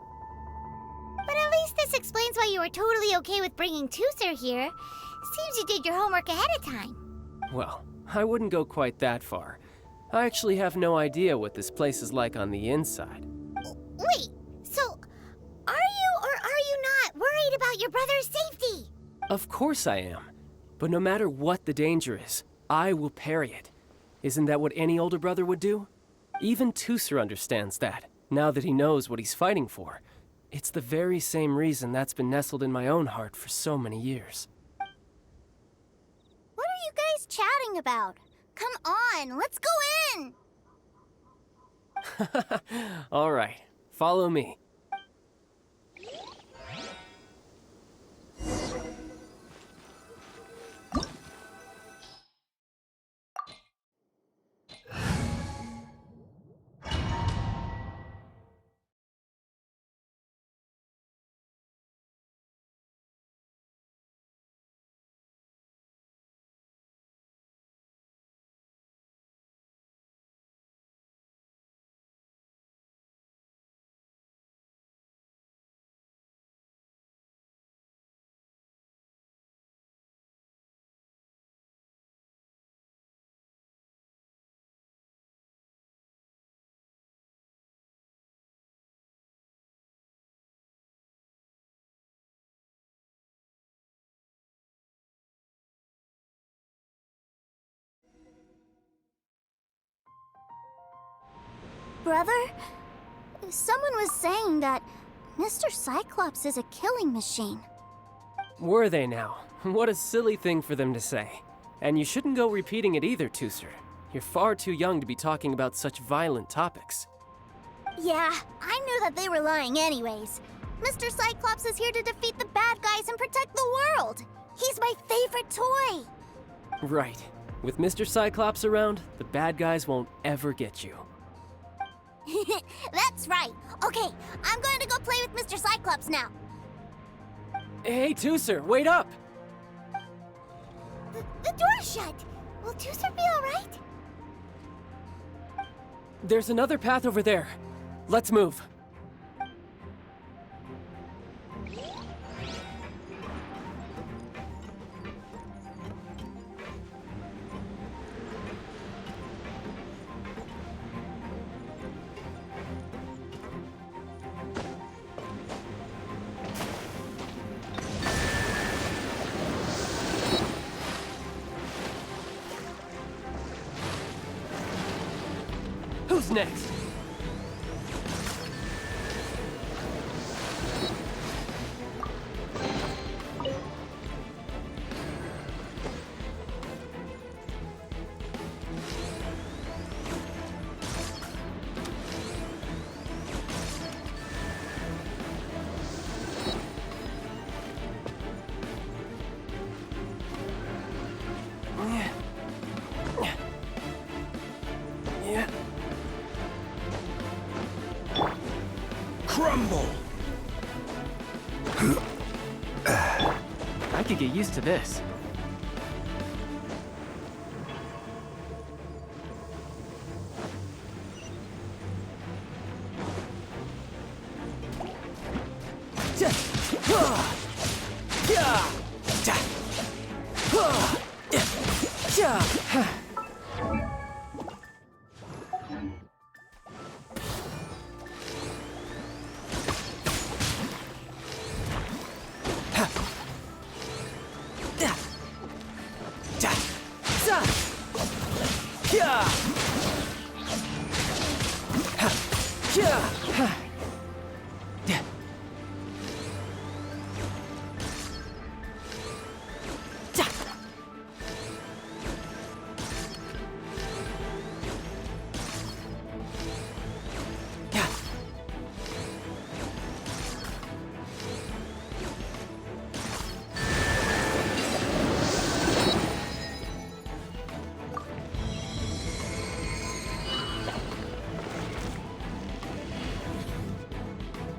But at least this explains why you were totally okay with bringing Tooser here. Seems you did your homework ahead of time. Well, I wouldn't go quite that far. I actually have no idea what this place is like on the inside. Wait, so are you or are you not worried about your brother's safety? Of course I am. But no matter what the danger is, I will parry it. Isn't that what any older brother would do? Even Tooser understands that, now that he knows what he's fighting for. It's the very same reason that's been nestled in my own heart for so many years. What are you guys chatting about? Come on, let's go in! All right, follow me. Brother, someone was saying that Mr. Cyclops is a killing machine. Were they now? What a silly thing for them to say. And you shouldn't go repeating it either, Tooser. You're far too young to be talking about such violent topics. Yeah, I knew that they were lying anyways. Mr. Cyclops is here to defeat the bad guys and protect the world. He's my favorite toy. Right. With Mr. Cyclops around, the bad guys won't ever get you. That's right. Okay, I'm going to go play with Mr. Cyclops now. Hey, Tooser, wait up! The door's shut! Will Tooser be alright? There's another path over there. Let's move. Who's next? Yeah. Crumble! I could get used to this.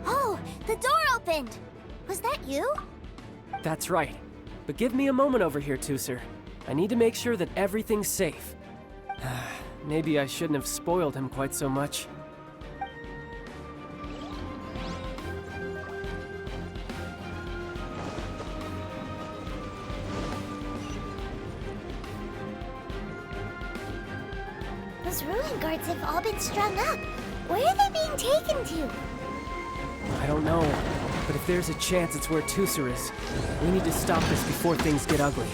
Oh, the door opened! Was that you? That's right. But give me a moment over here, Tooser. I need to make sure that everything's safe. Maybe I shouldn't have spoiled him quite so much. Those ruin guards have all been strung up. Where are they being taken to? I don't know, but if there's a chance it's where Tooser is, we need to stop this before things get ugly.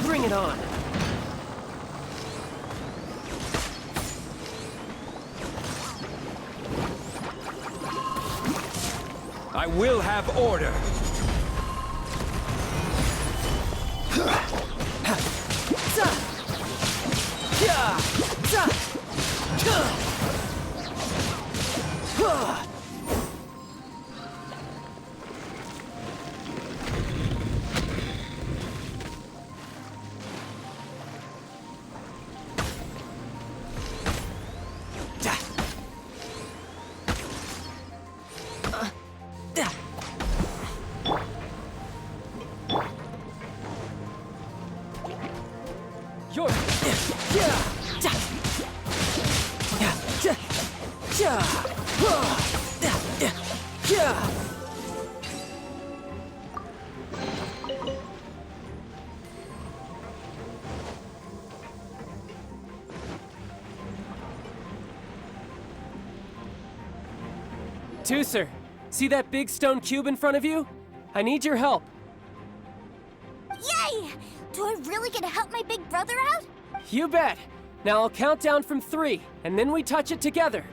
Bring it on! I will have order! Tooser, see that big stone cube in front of you? I need your help. Yay! Do I really get to help my big brother out? You bet. Now I'll count down from 3, and then we touch it together.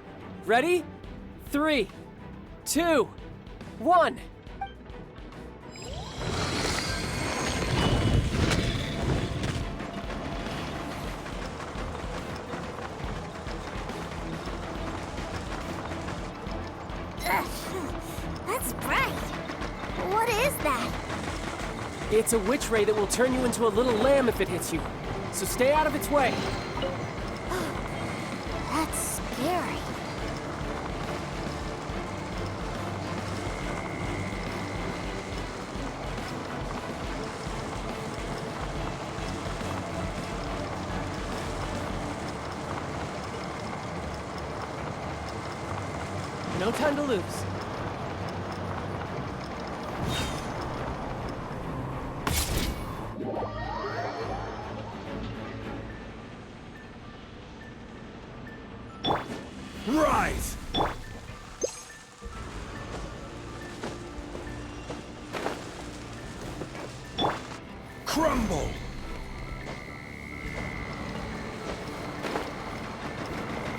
Ready? 3, 2, 1. That's bright. What is that? It's a witch ray that will turn you into a little lamb if it hits you. So stay out of its way. That's scary. No time to lose. Rise! Crumble!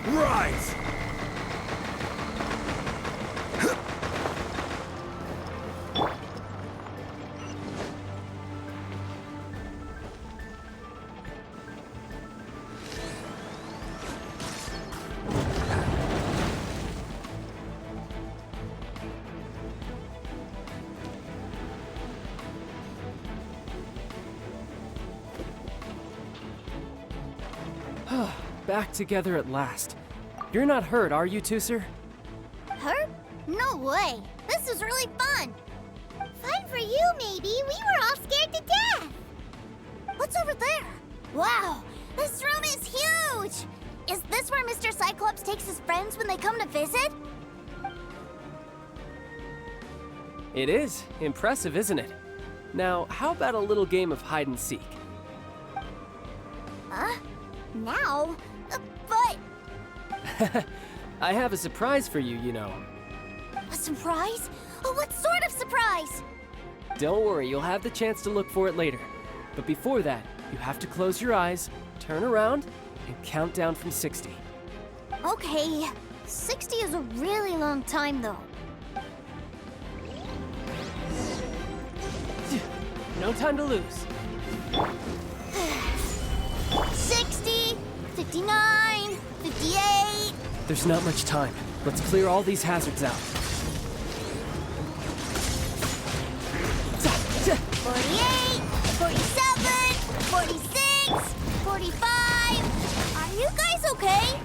Rise! Back together at last. You're not hurt, are you, Tooser? Hurt? No way. This is really fun. Fun for you, maybe. We were all scared to death. What's over there? Wow, this room is huge. Is this where Mr. Cyclops takes his friends when they come to visit? It is. Impressive, isn't it? Now, how about a little game of hide and seek? Huh? Now? But... I have a surprise for you, you know. A surprise? Oh, what sort of surprise? Don't worry, you'll have the chance to look for it later. But before that, you have to close your eyes, turn around, and count down from 60. Okay, 60 is a really long time, though. No time to lose. 60, 59, 58... There's not much time. Let's clear all these hazards out. 48, 47, 46, 45... Are you guys okay?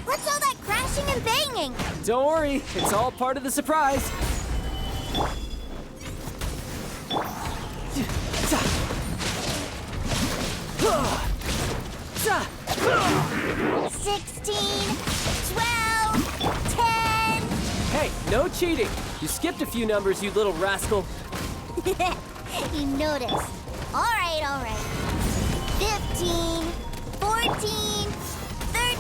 What's all that crashing and banging? Don't worry, it's all part of the surprise. 16, 12, 10... Hey, no cheating. You skipped a few numbers, you little rascal. You noticed. All right. 15, 14, 13...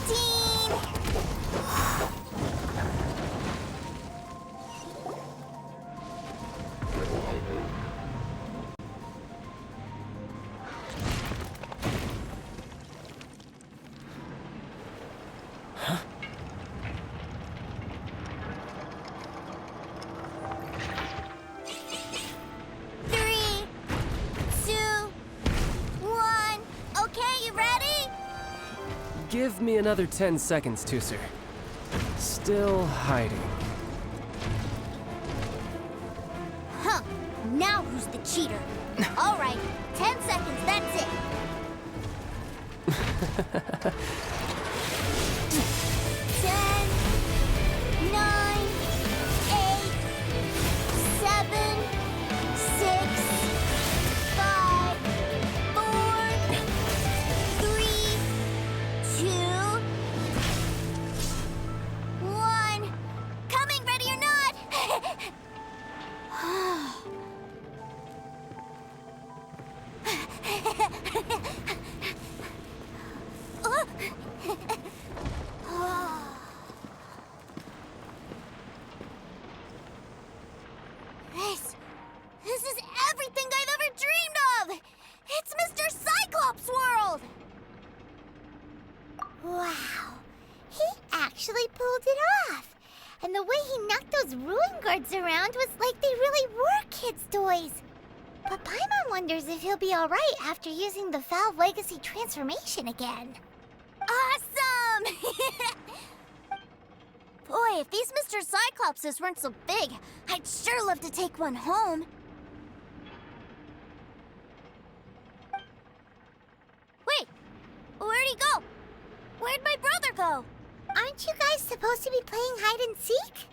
Give me another 10 seconds, Tooser. Still hiding. Huh. Now who's the cheater? All right, 10 seconds, that's it. 10, 9, 8, 7, 6, 5, 4, 3, 2, 1. Coming, ready or not. guards around was like they really were kids' toys. But Paimon wonders if he'll be alright after using the Valve Legacy transformation again. Awesome! Boy, if these Mr. Cyclopses weren't so big, I'd sure love to take one home. Wait, where'd he go? Where'd my brother go? Aren't you guys supposed to be playing hide and seek?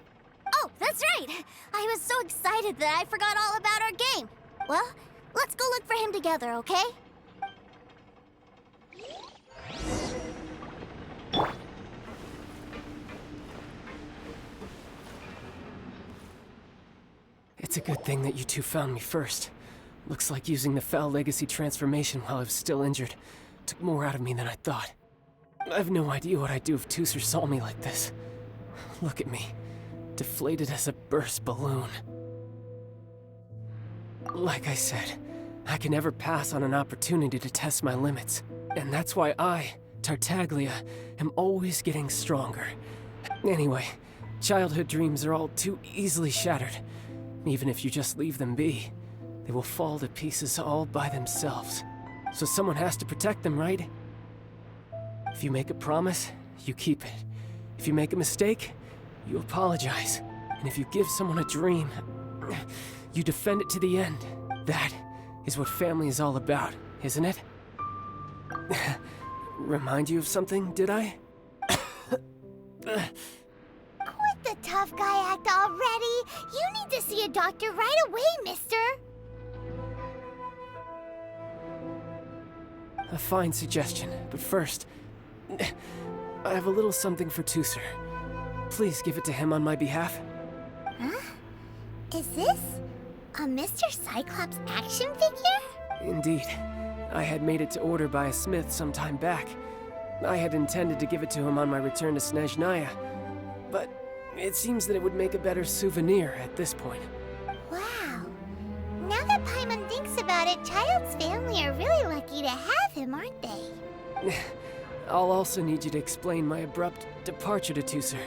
Oh, that's right! I was so excited that I forgot all about our game. Well, let's go look for him together, okay? It's a good thing that you two found me first. Looks like using the Foul Legacy transformation while I was still injured took more out of me than I thought. I have no idea what I'd do if Tooser saw me like this. Look at me, deflated as a burst balloon. Like I said, I can never pass on an opportunity to test my limits. And that's why I, Tartaglia, am always getting stronger. Anyway, childhood dreams are all too easily shattered. Even if you just leave them be, they will fall to pieces all by themselves. So someone has to protect them, right? If you make a promise, you keep it. If you make a mistake, you apologize. And if you give someone a dream, you defend it to the end. That is what family is all about, isn't it? Remind you of something, did I? Quit the tough guy act already! You need to see a doctor right away, mister! A fine suggestion, but first, I have a little something for Tooser. Please give it to him on my behalf. Huh? Is this a Mr. Cyclops action figure? Indeed. I had made it to order by a smith some time back. I had intended to give it to him on my return to Snezhnaya, but it seems that it would make a better souvenir at this point. Wow. Now that Paimon thinks about it, Childe's family are really lucky to have him, aren't they? I'll also need you to explain my abrupt departure to Tooser.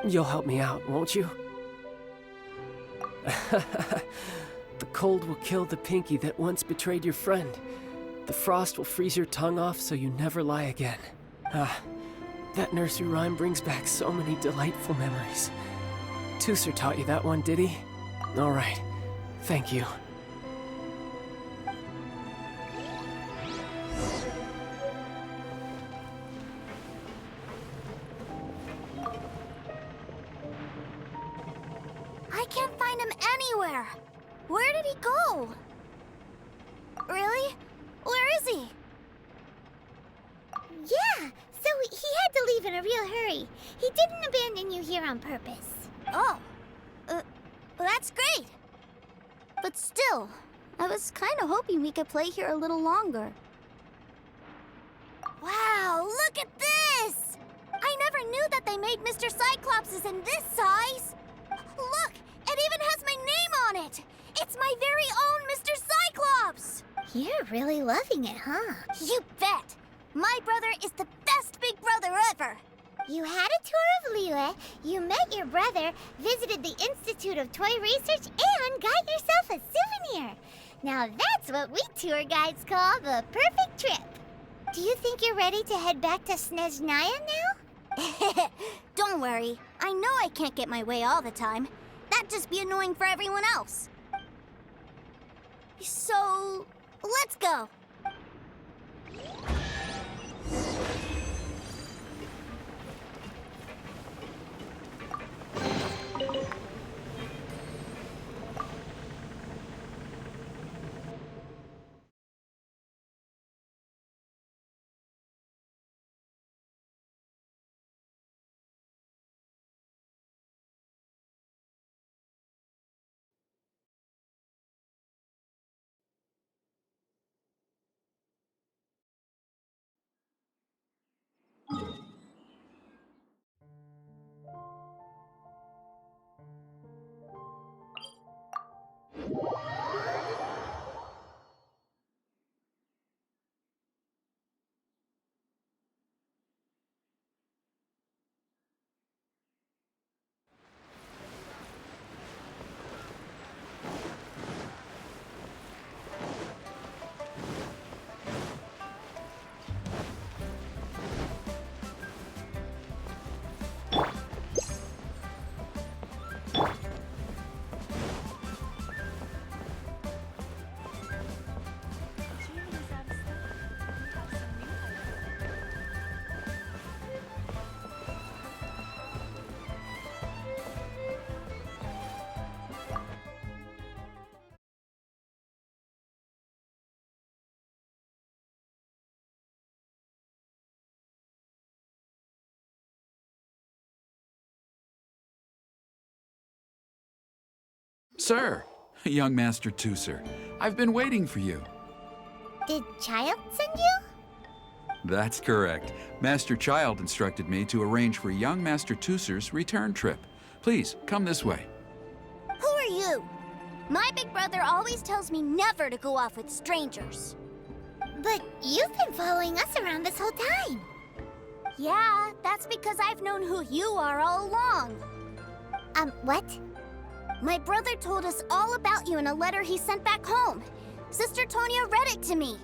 You'll help me out, won't you? The cold will kill the pinky that once betrayed your friend. The frost will freeze your tongue off so you never lie again. Ah, that nursery rhyme brings back so many delightful memories. Tooser taught you that one, did he? All right, thank you. I can't find him anywhere. Where did he go? Really? Where is he? Yeah, so he had to leave in a real hurry. He didn't abandon you here on purpose. Oh, that's great. But still, I was kind of hoping we could play here a little longer. Wow, look at this! I never knew that they made Mr. Cyclopses in this size. Look, it even has my name on it. It's my very own Mr. Cyclops! You're really loving it, huh? You bet! My brother is the best big brother ever! You had a tour of Liyue, you met your brother, visited the Institute of Toy Research, and got yourself a souvenir. Now that's what we tour guides call the perfect trip. Do you think you're ready to head back to Snezhnaya now? Don't worry. I know I can't get my way all the time. That'd just be annoying for everyone else. So, let's go. Sir, young Master Tooser, I've been waiting for you. Did Childe send you? That's correct. Master Childe instructed me to arrange for young Master Tooser's return trip. Please, come this way. Who are you? My big brother always tells me never to go off with strangers. But you've been following us around this whole time. Yeah, that's because I've known who you are all along. What? My brother told us all about you in a letter he sent back home. Sister Tonya read it to me.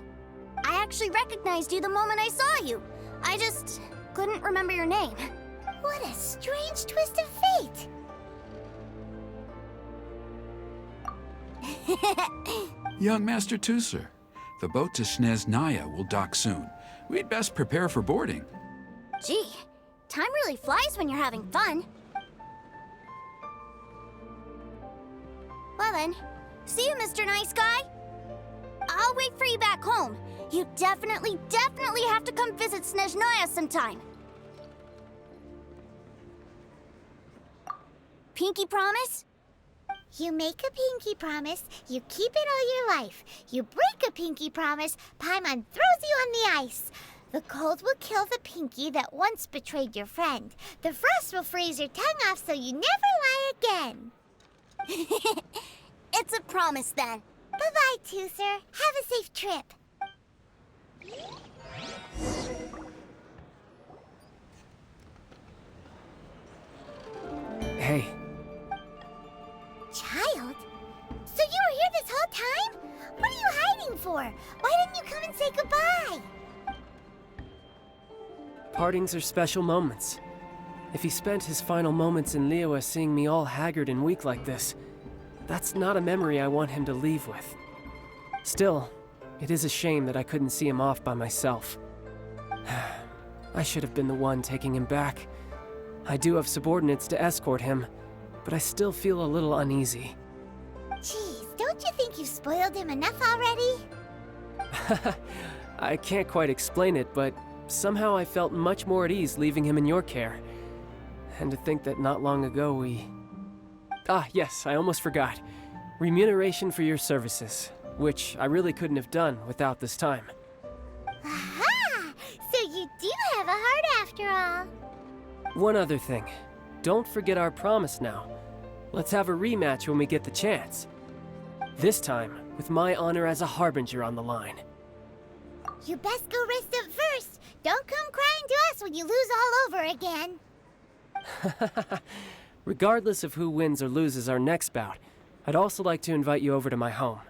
I actually recognized you the moment I saw you. I just couldn't remember your name. What a strange twist of fate. Young Master Tooser, the boat to Snezhnaya will dock soon. We'd best prepare for boarding. Gee, time really flies when you're having fun. Well then, see you, Mr. Nice Guy. I'll wait for you back home. You definitely have to come visit Snezhnaya sometime. Pinky promise? You make a pinky promise, you keep it all your life. You break a pinky promise, Paimon throws you on the ice. The cold will kill the pinky that once betrayed your friend. The frost will freeze your tongue off so you never lie again. It's a promise then. Bye-bye, Tooser. Have a safe trip. Hey. Childe? So you were here this whole time? What are you hiding for? Why didn't you come and say goodbye? Partings are special moments. If he spent his final moments in Liyue seeing me all haggard and weak like this, that's not a memory I want him to leave with. Still, it is a shame that I couldn't see him off by myself. I should have been the one taking him back. I do have subordinates to escort him, but I still feel a little uneasy. Jeez, don't you think you've spoiled him enough already? I can't quite explain it, but somehow I felt much more at ease leaving him in your care. And to think that not long ago we... Ah, yes, I almost forgot. Remuneration for your services, which I really couldn't have done without this time. Aha! So you do have a heart after all. One other thing. Don't forget our promise now. Let's have a rematch when we get the chance. This time, with my honor as a harbinger on the line. You best go rest up first. Don't come crying to us when you lose all over again. Regardless of who wins or loses our next bout, I'd also like to invite you over to my home.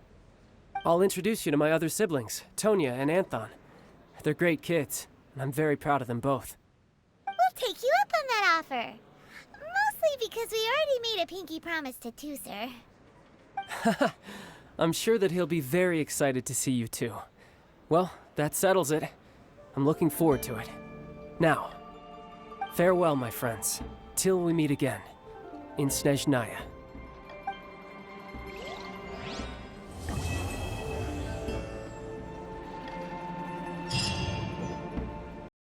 I'll introduce you to my other siblings, Tonya and Anthon. They're great kids, and I'm very proud of them both. We'll take you up on that offer. Mostly because we already made a pinky promise to Tooser. I'm sure that he'll be very excited to see you too. Well, that settles it. I'm looking forward to it. Now, farewell, my friends, till we meet again in Snezhnaya.